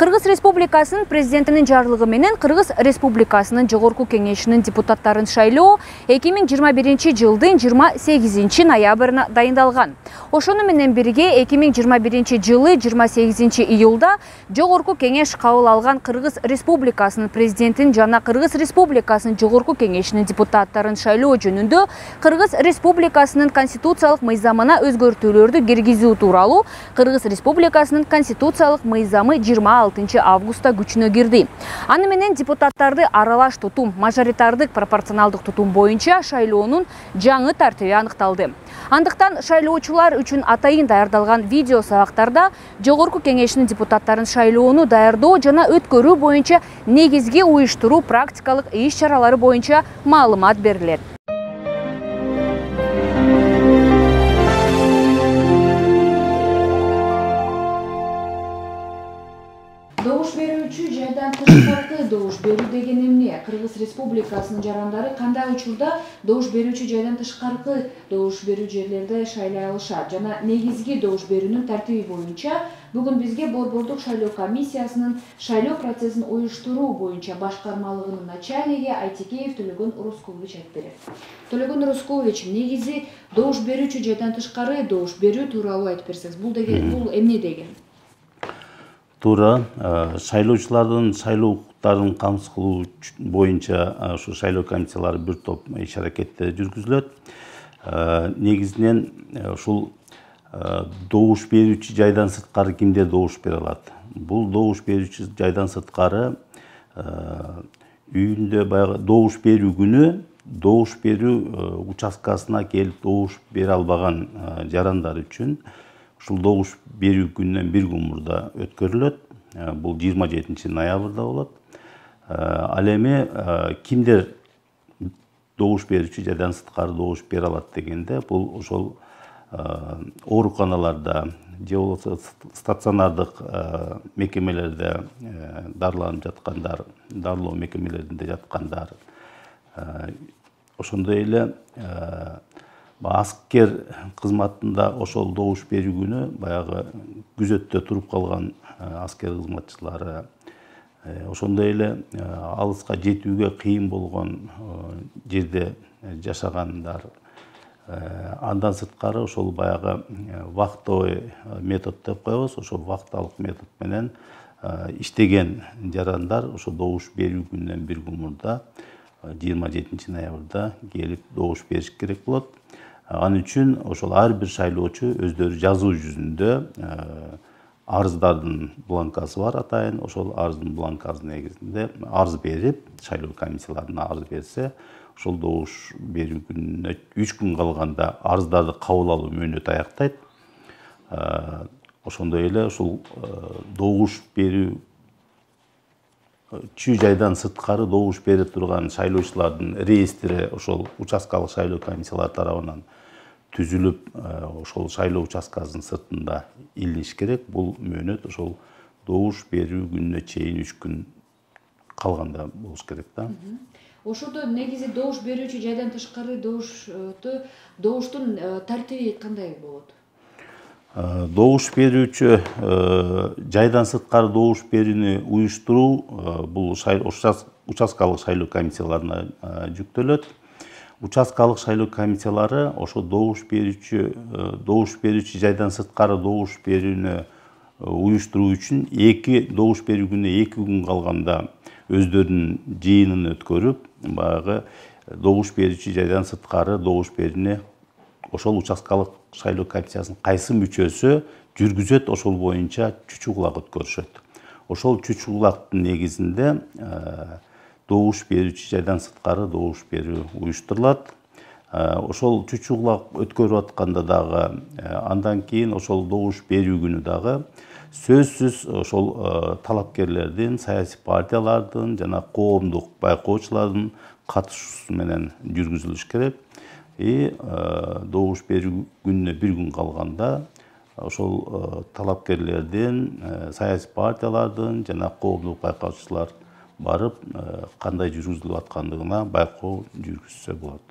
Кыргыз Республикасынын президентинин жарлыгы менен Кыргыз Республикасынын Жогорку Кеңешинин депутаттарын шайлоо 2021 жылдын 28 ноябрына дайындалган. Ошону менен бирге 2021 жылы 28 июлда Жогорку Кеңеш кабыл алган Кыргыз Республикасынын президентин жана Кыргыз Республикасынын Жогорку Кеңешинин депутаттарын шайлоо жөнүндө Кыргыз Республикасынын конституциялык мыйзамына өзгөртүүлөрдү киргизүү тууралуу Кыргыз Республикасынын конституциялык мыйзамы 26 августта күчүнө кирди. Аны менен депутаттарды аралаш тутум, мажоритардык пропорционалдык тутум боюнча шайлоонун жаңы тартиби аныкталды. Андыктан шайлоочулар үчүн атайын даярдалган видео сабактарда Жогорку Кеңешинин депутаттарын шайлоону даярдоо жана өткөрүү боюнча негизги уюштуруу практикалык иш-чаралары боюнча маалымат берилет. Добуш берүүчү жайдан тышкары добуш берүү деген эмне? Кыргыз Республикасынын жарандары кандай учурда добуш берүүчү жайдан тышкары добуш берүү жерлерде шайлай алышат? Жана негизги добуш берүүнүн тартиби боюнча бүгүн бизге Борбордук шайлоо комиссиясынын шайлоо процессин уюштуруу боюнча башкармалыгынын начальниги Айтекеев Төлөгөн Орозкулович айтып берет. Төлөгөн Орозкулович, негизи добуш берүүчү жайдан тышкары добуш берүү тууралуу айтып берсеңиз, бул эмне деген? Туура, шайлоочулардын шайлоо укуктарын камсыз кылуу боюнча ушу шайлоо комиссиялары бир топ иш-аракеттер жүргүзүлөт. Негизинен ушул добуш берүүчү жайдан сырткары кимдер добуш бере алат? Бул добуш берүүчү жайдан сырткары үйүндө баягы добуш берүү күнү добуш берүү участкасына келип добуш бере албаган жарандар үчүн ушул добуш берүү күнүнөн бир күн мурда өткөрүлөт. Бул 27 ноябрда болот. Ал эми кимдер добуш берүүчү жайдан сырткары добуш бере алат дегенде, бул ошол ооруканаларда же болбосо стационардык мекемелерде дарыланып жаткандар, дарылоо мекемелеринде жаткандар, ошондой эле аскер кызматында ошол добуш берүү күнү баягы күзөттө туруп калган аскер кызматчылары, ошондой эле алыска жетүүгө кыйын болгон жерде жашагандар, андан сырткары ошол баягы вахтовый метод деп коебуз, ошол вахталык метод менен иштеген жарандар ошол добуш берүү күнүнөн бир күн мурда 27 ноябрда келип добуш бериш керек болот. Ан үчүн ошол ар бир шайлоочу өздөрү жазуу жүзүндө арыздардын бланкасы бар атайын, ошол арыздын бланкасы негизинде арыз берип, шайлоо комиссияларына арыз берсе, ошол добуш берүү күнүнө 3 күн калганда арыздарды кабыл алуу мөөнөтү аяктайт. Ошондой эле ушул добуш берүү жайдан сырткары добуш бере турган шайлоочулардын реестри ошол участкалык шайлоо комиссиялары тарабынан түзүлүп, ошол шайлоо участкасынын сыртында илиниш керек. Бул мөөнөт ошол добуш берүү күнүнө чейин 3 күн калганда болуш керек да. Ошодо негизи добуш берүүчү жайдан тышкары добуштун тартиби кандай болот? Добуш берүүчү жайдан сырткары добуш берүүнү уюштуруу бул участкалык шайлоо комиссияларына жүктөлөт. Участкалык шайлоо комиссиялары ошо добуш берүүчү жайдан сырткары добуш берүүнү уюштуруу үчүн добуш берүү күнүнө 2 күн калганда өздөрүнүн жыйынын өткөрүп, баягы добуш берүүчү жайдан сырткары добуш берүүнү ошол участкалык шайлоо комиссиясынын кайсы мүчөсү жүргүзөт, ошол боюнча чучугулак өткөрүшөт. Ошол чучугулактын негизинде добуш берүүчү жайдан сырткары добуш берүү уюштурулат. Ошол чучугулак өткөрүп атканда дагы андан кийин ошол добуш берүү күнү дагы сөзсүз ошол талапкерлердин, саясий партиялардын жана коомдук байкоочулардын катышуусу менен жүргүзүлүш керек. Добуш берүү күнүнө бир күн калганда ошол талапкерлердин, саясий партиялардын жана коомдук байкоочулар барып кандай жүргүзүлүп аткандыгына байкоо жүргүзсө болот.